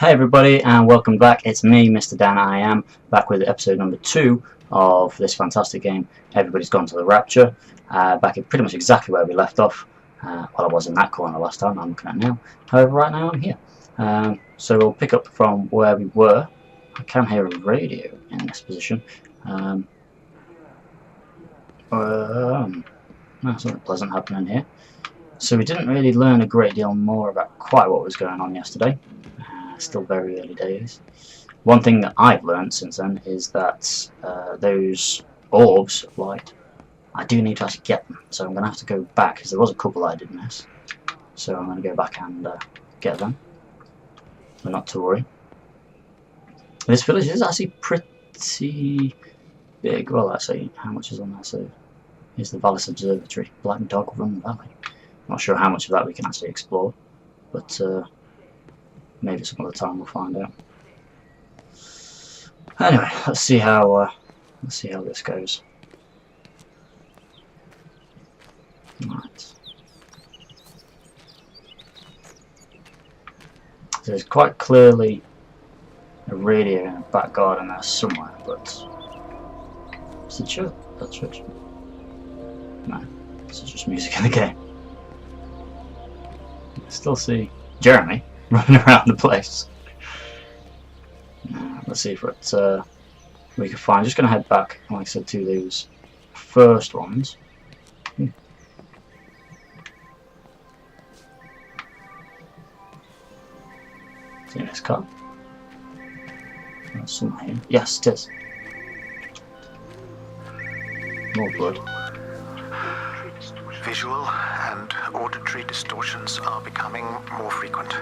Hey everybody, and welcome back. It's me, Mr. Dan. I am back with episode number 2 of this fantastic game. Everybody's gone to the Rapture. Back at pretty much exactly where we left off. Well, I was in that corner last time. I'm looking at now. However, right now I'm here. So we'll pick up from where we were. I can hear a radio in this position. Something pleasant happening here. So we didn't really learn a great deal more about quite what was going on yesterday. Still very early days. One thing that I've learned since then is that those orbs of light, I do need to actually get them. So I'm going to have to go back, because there was a couple I did miss. So I'm going to go back and get them. But not to worry. This village is actually pretty big. Well, actually, how much is on there? So here's the Vallis Observatory, Black Dog Run Valley. Not sure how much of that we can actually explore, but maybe some other time we'll find out. Anyway, let's see how this goes. Right. There's quite clearly a radio in a back garden there somewhere, but is it church? That church? No, this is just music in the game. I still see Jeremy running around the place. Let's see if we can find. I'm just going to head back, like I said, to those first ones. See this car? There's somewhere here. Yes, it is. More blood. Visual and auditory distortions are becoming more frequent,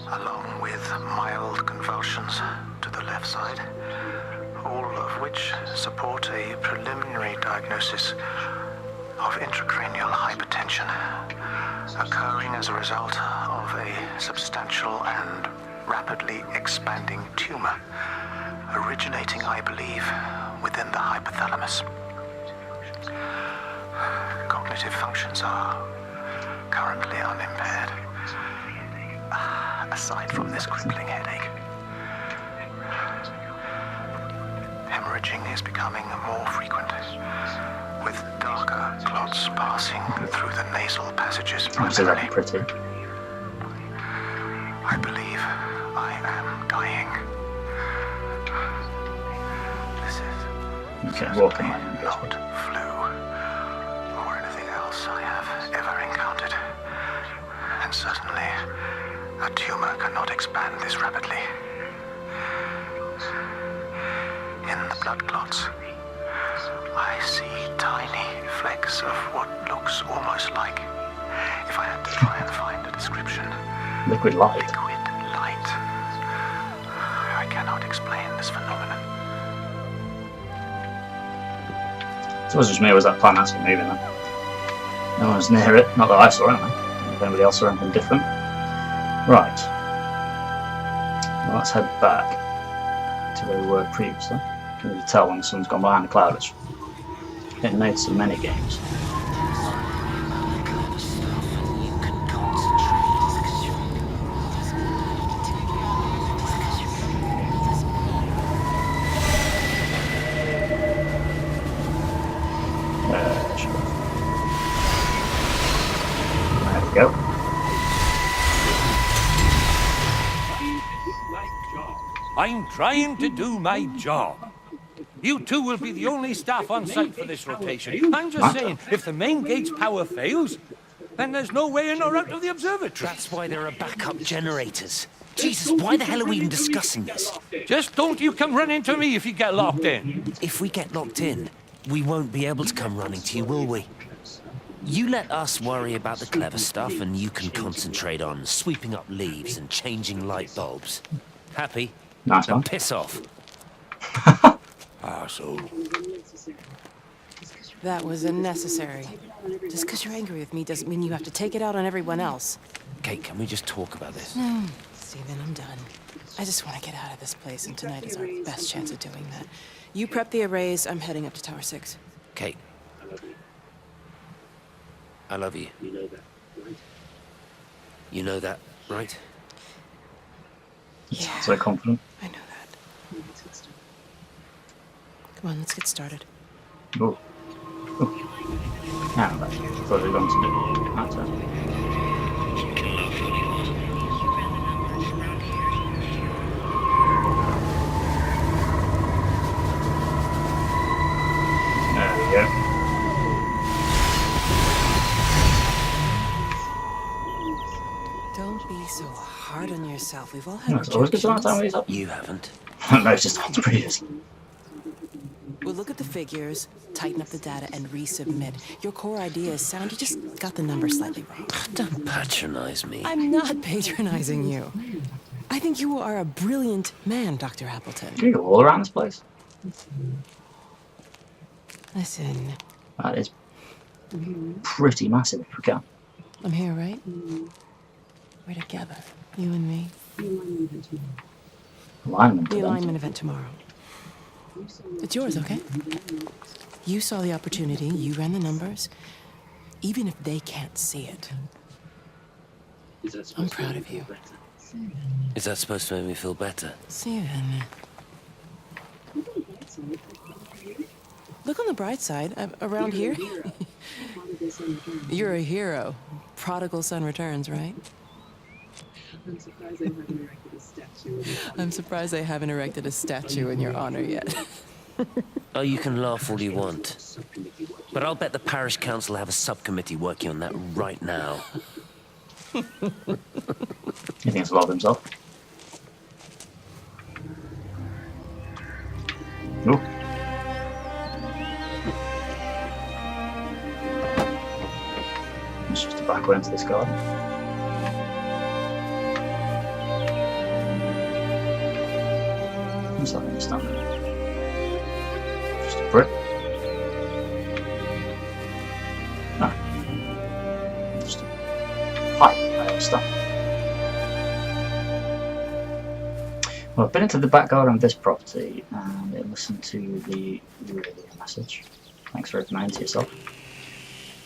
along with mild convulsions to the left side, all of which support a preliminary diagnosis of intracranial hypertension, occurring as a result of a substantial and rapidly expanding tumor, originating, I believe, within the hypothalamus. Cognitive functions are currently unimpaired, aside from this crippling headache. Hemorrhaging is becoming more frequent, with darker clots passing through the nasal passages primarily. Pretty. I believe I am dying. This is walking not flu or anything else I have ever encountered. And certainly, a tumor cannot expand this rapidly. In the blood clots, I see tiny flecks of what looks almost like, if I had to try and find a description, liquid light. Liquid light. I cannot explain this phenomenon. So it was just me, or was that plan actually moving then? No one was near it, not that I saw anyway. If anybody else saw anything different. Right. Well, let's head back to where we were previously. You can really tell when the sun's gone behind the cloud. It's getting noticed in many games. There we go. I'm trying to do my job. You two will be the only staff on site for this rotation. I'm just saying, if the main gate's power fails, then there's no way in or out of the observatory. That's why there are backup generators. Jesus, why the hell are we even discussing this? Just don't you come running to me if you get locked in. If we get locked in, we won't be able to come running to you, will we? You let us worry about the clever stuff, and you can concentrate on sweeping up leaves and changing light bulbs. Happy? Nice one. Now piss off. Arsehole. That was unnecessary. Just because you're angry with me doesn't mean you have to take it out on everyone else. Kate, can we just talk about this? No, Steven, I'm done. I just want to get out of this place, and tonight is our best chance of doing that. You prep the arrays, I'm heading up to Tower 6. Kate. I love you. You know that, right? Yeah, So confident. I know that. Come on, let's get started. Oh. Oh. Yeah, I thought we were going to do that. There we go. Don't be so hard on yourself. We've all had No, it's always good to know time rejections. up. You haven't. No, it's just on the previous. We'll look at the figures, tighten up the data, and resubmit. Your core idea is sound. You just got the numbers slightly wrong. Don't patronize me. I'm not patronizing you. I think you are a brilliant man, Dr. Appleton. Can you go all around this place? Listen, That is pretty massive if we can. I'm here, right? We're together, you and me. Alignment. The event. alignment event tomorrow. It's yours, okay? You saw the opportunity, you ran the numbers. Even if they can't see it, I'm proud of you. Is that supposed to make me feel better? Steven. Look on the bright side. Around here, you're a hero. Prodigal son returns, right? I'm surprised they haven't erected a statue in your honor yet. Oh, you can laugh all you want. But I'll bet the parish council have a subcommittee working on that right now. He thinks a lot of himself. Oh. It's just a back way into this garden. What's that thing standing? Just a brick. No. Just a pipe, I understand. Well, I've been into the back garden of this property and I listened to the radio message. Thanks for recommending to yourself.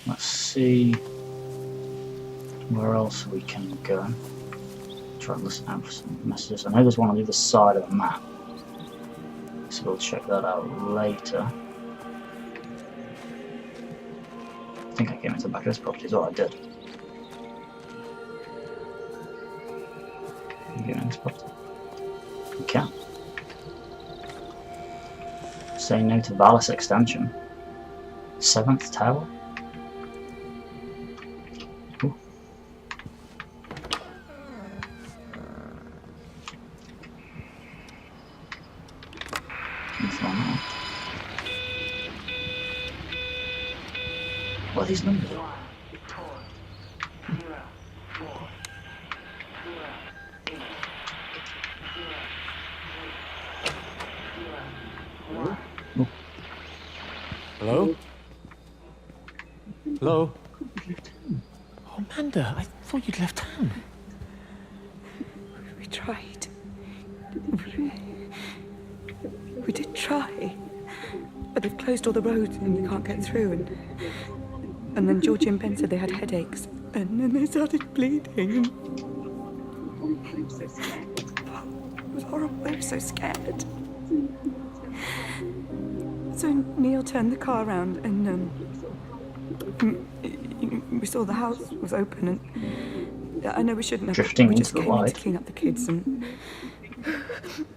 Let's see where else we can go. Try and listen out for some messages. I know there's one on the other side of the map, so we'll check that out later. I think I came into the back of this property as well. I did. Can you get in this property? You can. Say no to Valis extension. 7th tower. Ooh. Nothing on that one. What are these numbers? Hello? Hello? Oh, Amanda, I thought you'd left town. We tried. We did try. But they've closed all the roads and you can't get through. And then Georgie and Ben said they had headaches. And then they started bleeding. It was horrible. They were so scared. So Neil turned the car around and we saw the house was open and I know we shouldn't have. Drifting we just into the came in light. to clean up the kids and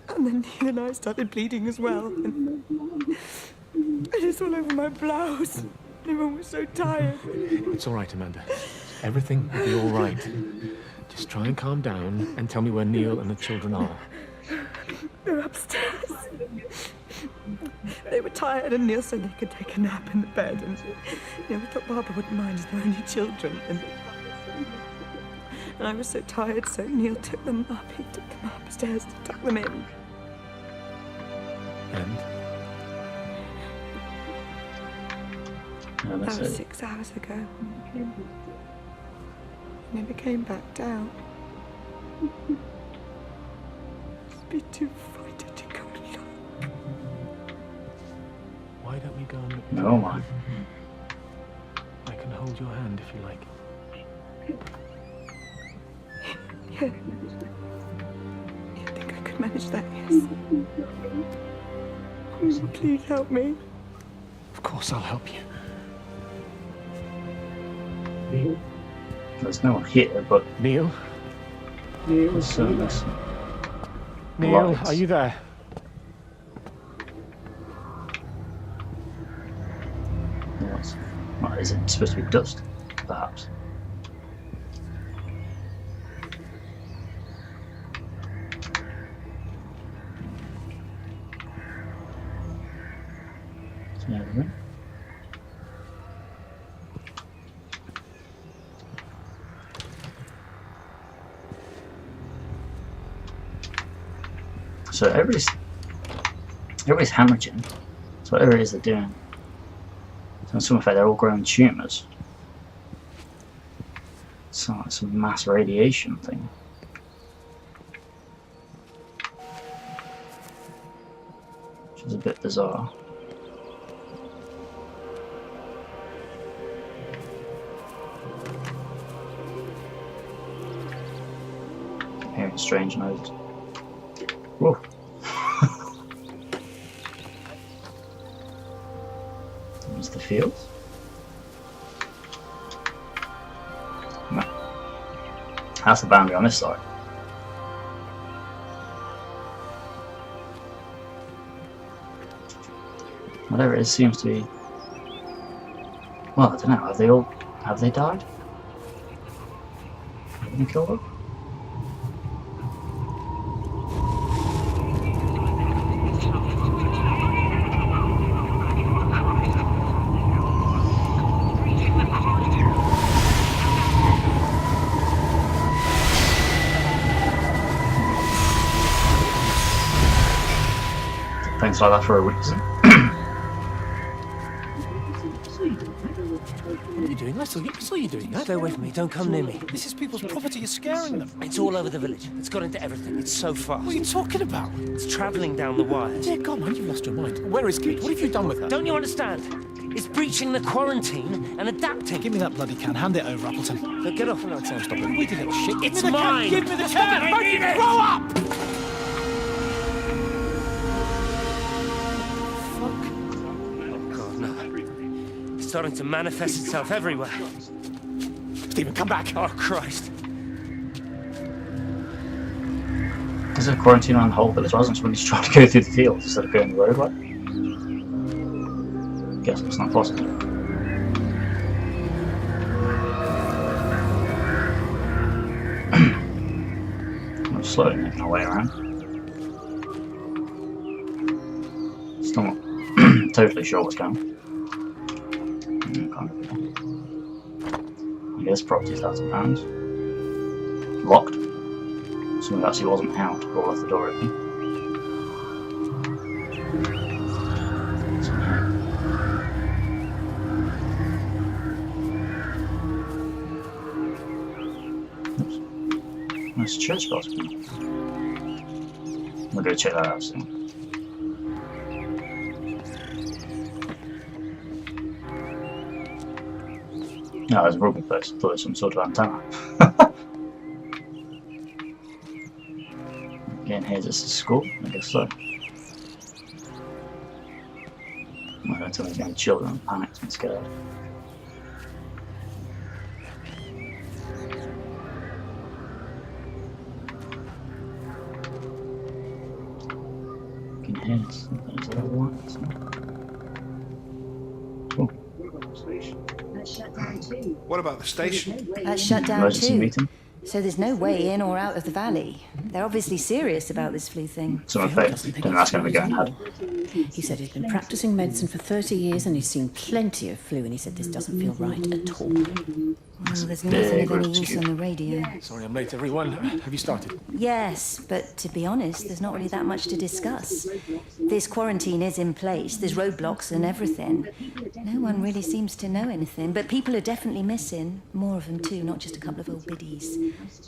then Neil and I started bleeding as well. And it's all over my blouse. Everyone was so tired. It's all right, Amanda. Everything will be all right. Just try and calm down and tell me where Neil and the children are. They're upstairs. They were tired and Neil said they could take a nap in the bed and we thought Barbara wouldn't mind as they're only children and I was so tired so Neil took them up. He took them upstairs to tuck them in. And? No, that's That was it. 6 hours ago. Never came back down. I'd be too frightened to go look. Why don't we go and look? No, man. I can hold your hand if you like. Yeah. Yeah, damage that is. Please help me. Of course I'll help you. There's no one here, but Neil? there's some Neil, lights. are you there? What is it supposed to be? Dust, perhaps. Yeah, so everybody's hemorrhaging. So whatever it is they're doing. So in some effect they're all growing tumours. So it's some mass radiation thing. Which is a bit bizarre. Hearing strange noises. Whoa. There's the fields. No. That's the boundary on this side. Whatever it is seems to be. Well, I don't know. Have they died? Have they been killed up? Things like that for a reason. What are you doing? I saw you doing that. Stay away from me, don't come near me. This is people's property, you're scaring them. It's all over the village. It's got into everything. It's so fast. What are you talking about? It's travelling down the wires. Dear God, man, you've lost your mind. Where is Kate? What have you done with her? Don't you understand? It's breaching the quarantine and adapting. Give me that bloody can. Hand it over, Appleton. Look, get off. No, Sam, stop it. We did little shit. It's mine. Give me the can! Fucking grow up! God, no. It's starting to manifest itself everywhere. Stephen, come back. Oh, Christ. Is there quarantine on the whole village? Wasn't somebody just trying to go through the fields instead of going the road like? Guess it's not possible. I'm slowly making our way around. Still not totally sure what's going on. I guess property's £1,000. Locked. Somebody actually wasn't out or left the door open. Oops. Nice church bells. We'll go check that out soon. No, there's a rugby place. I thought it was some sort of antenna. Again, here's this school, I guess so. I don't tell me any children panicked and scared. You can hear this. There's a little lights. Oh. What about the station? That's shut down Emergency too. meeting. So there's no way in or out of the valley. They're obviously serious about this flu thing. Someone failed. Then that's going to be going ahead. He said he's been practicing medicine for 30 years and he's seen plenty of flu, and he said this doesn't feel right at all. Well, there's nothing of any use on the radio. Sorry I'm late, everyone. Have you started? Yes, but to be honest, there's not really that much to discuss. This quarantine is in place. There's roadblocks and everything. No one really seems to know anything, but people are definitely missing. More of them too, not just a couple of old biddies.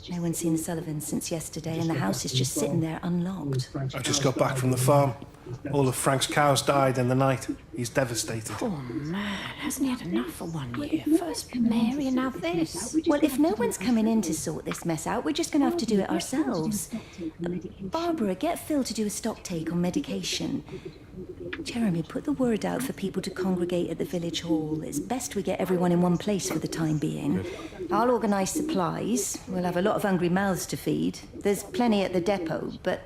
No one's seen the Sullivans since yesterday, and the house is just sitting there unlocked. I just got back from the farm. All of Frank's cows died in the night. He's devastated. Poor man, hasn't he had enough for 1 year? First Mary and now like this? Well, if no one's coming in to sort this mess out, we're just going to have to do it ourselves. Barbara, get Phil to do a stock take on medication. Jeremy, put the word out for people to congregate at the village hall. It's best we get everyone in one place for the time being. I'll organise supplies. We'll have a lot of hungry mouths to feed. There's plenty at the depot, but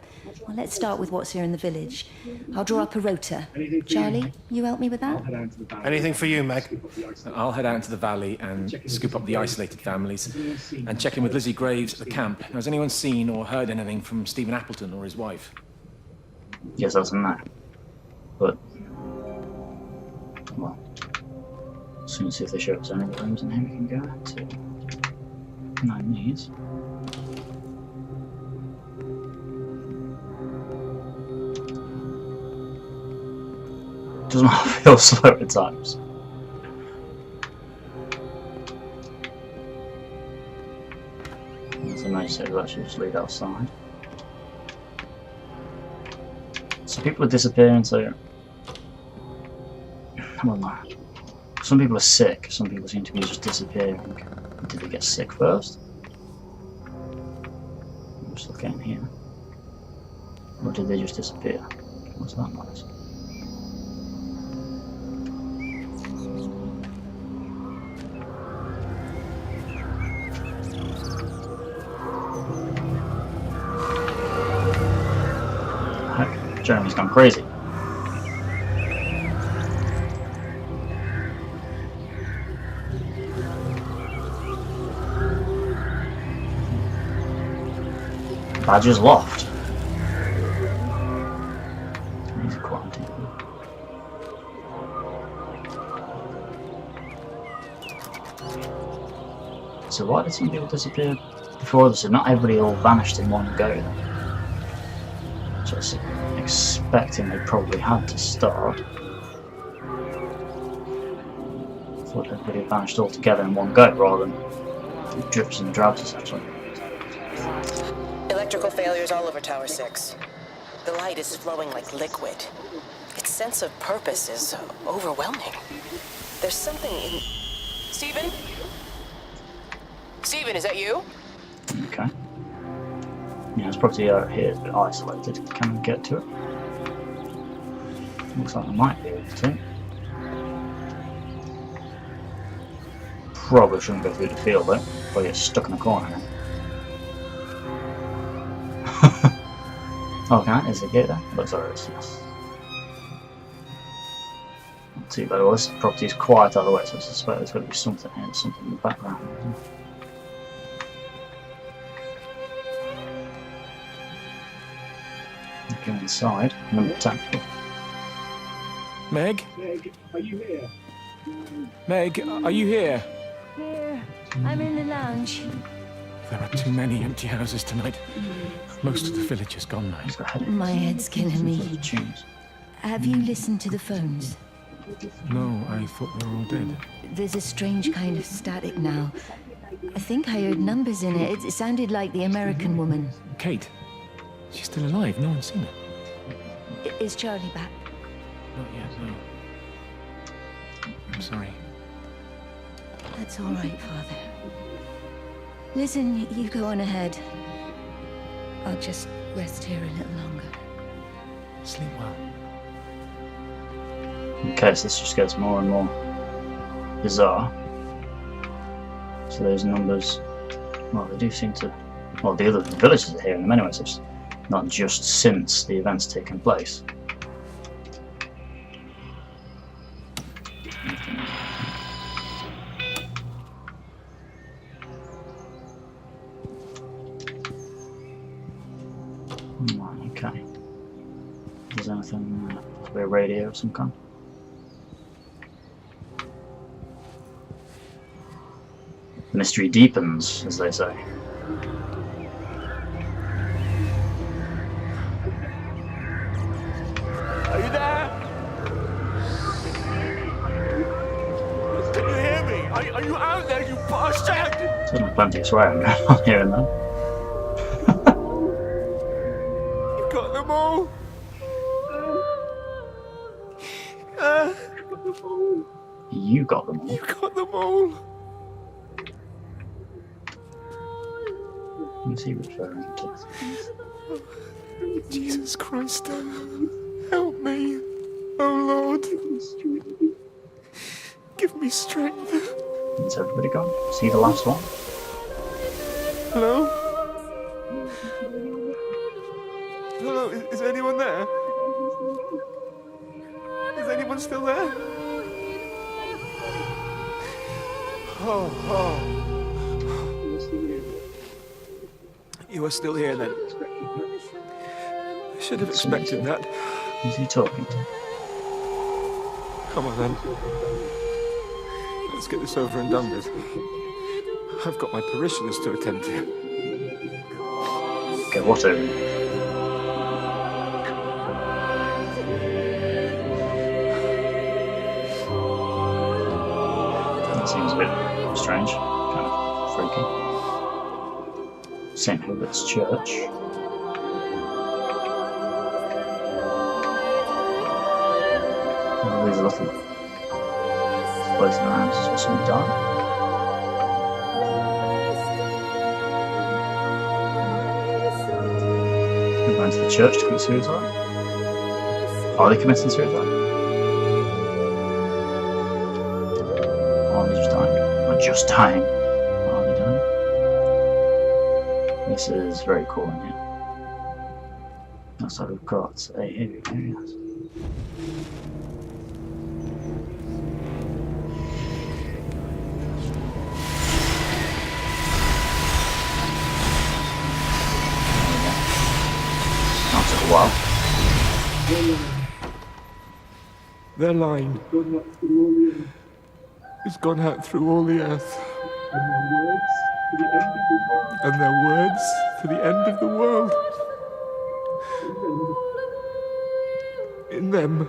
well, let's start with what's here in the village. I'll draw up a rota. Charlie, you help me with that? Anything for you, Meg? I'll head out into the valley and scoop up the isolated families and check in with Lizzie Graves at the camp. Has anyone seen or heard anything from Stephen Appleton or his wife? Yes, that's a no. But, well, as soon as see if they show us any rooms in here we can go into. No needs. Doesn't feel slow at times. As I mentioned, we'll actually just leave outside. So people are disappearing, so well, no. Some people are sick, some people seem to be just disappearing. Did they get sick first? I'm just looking here. Or did they just disappear? What's that noise? Heck, Jeremy's gone crazy. Badger's loft. He's quarantined. So why did some people disappear before this? Not everybody all vanished in one go then. Just expecting they probably had to start. Thought everybody vanished all together in one go rather than drips and drabs essentially. Electrical failures all over Tower 6. The light is flowing like liquid. Its sense of purpose is overwhelming. There's something in... Stephen? Stephen, is that you? Okay. Yeah, it's probably here a bit isolated. Can we get to it? Looks like I might be able to. Probably shouldn't go through the field though. Probably get stuck in a corner now. Okay, is it gate there? Looks like it is, yes. Not too bad. Well, this property is quiet out of the way, so I suspect there's going to be something here, something in the background. Go inside. Number 10. Meg? Meg, are you here? Meg, are you here? Here. I'm in the lounge. There are too many empty houses tonight. Most of the village is gone now. My head's killing me. Have you listened to the phones? No, I thought they were all dead. There's a strange kind of static now. I think I heard numbers in it. It sounded like the American woman. Kate? She's still alive. No one's seen her. Is Charlie back? Not yet, no. I'm sorry. That's all right, Father. Listen, you go on ahead. I'll just rest here a little longer. Sleep well. Okay, so this just gets more and more bizarre. So those numbers, well, they do seem to, well, the other villages are hearing them anyway, so it's not just since the event's taken place. Okay. Is there anything, a radio of some kind? Mystery deepens, as they say. Are you there? Can you hear me? Are you out there, you bastard? There's plenty of swearing on here and there. You got them all? You got them all. You got them all? Who's he referring to? Jesus Christ, help me, oh Lord. Give me strength. Is everybody gone? Is he the last one? Hello? Hello, is anyone there? Is anyone still there? Oh. You are still here then? I should have expected that. Who's he talking to? Come on then. Let's get this over and done with. I've got my parishioners to attend to. Okay, whatever. That seems a bit strange, kind of freaky. St. Hubert's Church. All these little floating around as well, some died. They went to the church to commit suicide. Are they committing suicide? Or are they just dying? Or just dying? Are they dying? This is very cool in here. Outside we've got a heavy areas. Wow. Their line has gone out through all the earth. And their words to the end of the world. In them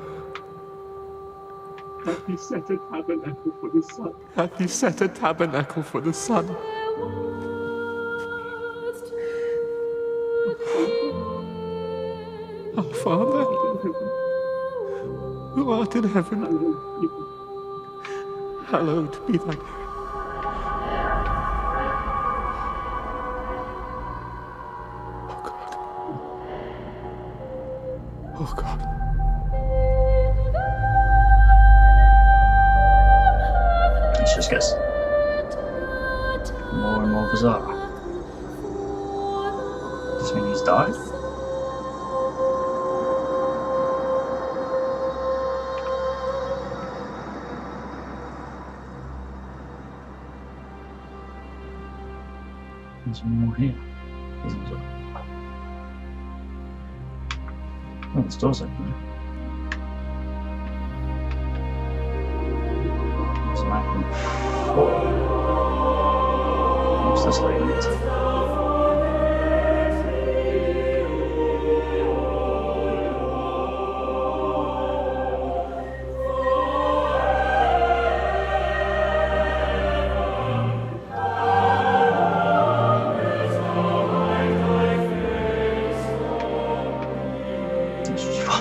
hath he set a tabernacle for the sun. Hath he set a tabernacle for the sun. Our Father, who art in heaven, hallowed be thy name. Oh God. It just gets more and more bizarre. Does this mean he's died? There's more here, isn't there? Oh, this door's open there. There's an open floor. What's this leading into?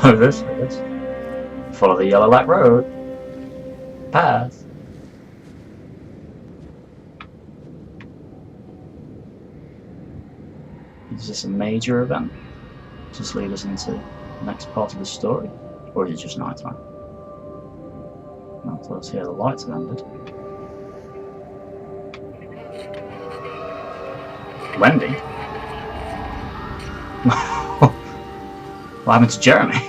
Follow this, I guess. Follow the yellow light road. Path. Is this a major event? Just lead us into the next part of the story? Or is it just night time? Well, so let's hear the lights have ended. Wendy? What happened to Jeremy?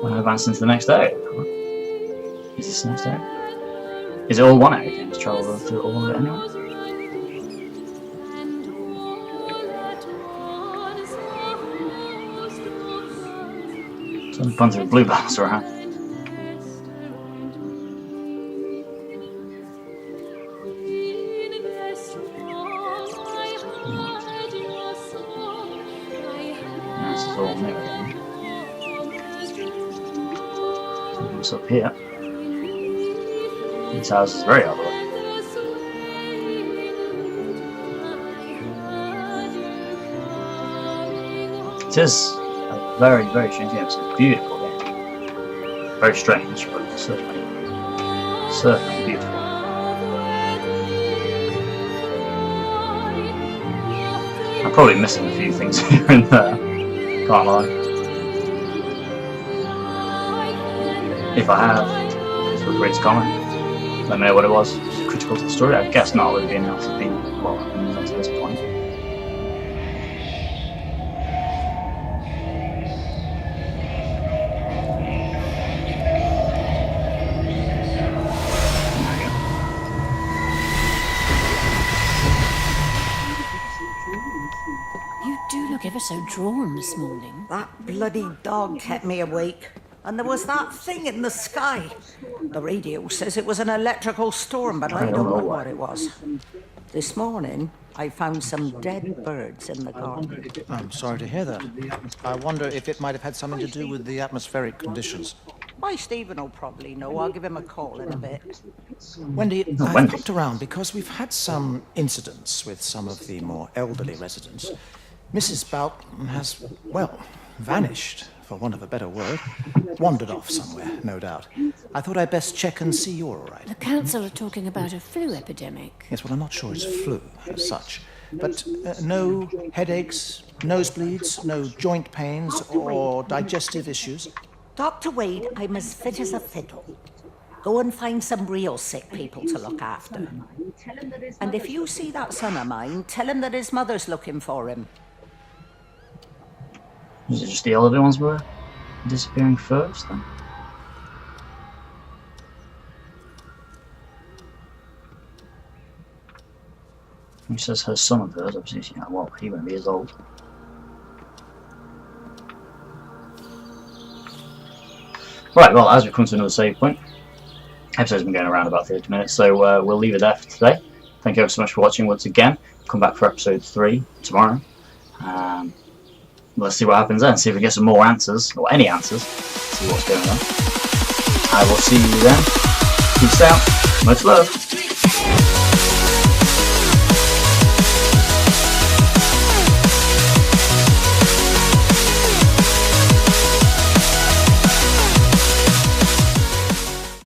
When I advance into the next area? Is this the next area? Is it all one area? Can you just travel through all of it anyway? So there's a bunch of bluebells around. What's up here? This house is very ugly. It is a very, very strange game. It's a beautiful game. Very strange, but certainly beautiful. I'm probably missing a few things here and there, can't lie. If I have, feel free to comment. Let me know what it was critical to the story. I guess not, would have been able to be well up to this point. You do look ever so drawn this morning. That bloody dog kept me awake. And there was that thing in the sky. The radio says it was an electrical storm, but I don't know what it was. This morning, I found some dead birds in the garden. I'm sorry to hear that. I wonder if it might have had something to do with the atmospheric conditions. Why, Stephen will probably know. I'll give him a call in a bit. Wendy, I've looked around because we've had some incidents with some of the more elderly residents. Mrs. Boughton has, well, vanished, for want of a better word. Wandered off somewhere, no doubt. I thought I'd best check and see you're all right. The council are talking about a flu epidemic. Yes, well, I'm not sure it's flu as such. But no headaches, nosebleeds, no joint pains or digestive issues. Dr. Wade, I'm as fit as a fiddle. Go and find some real sick people to look after. And if you see that son of mine, tell him that his mother's looking for him. Was it just the elderly ones were disappearing first then? He says her son of hers, obviously, you know, well, he won't be as old. Right, well, as we come to another save point, episode's been going around about 30 minutes, so we'll leave it there for today. Thank you ever so much for watching once again. Come back for episode 3 tomorrow. Let's see what happens then, see if we get some more answers, or any answers, see what's going on. I will see you then. Peace out. Much love.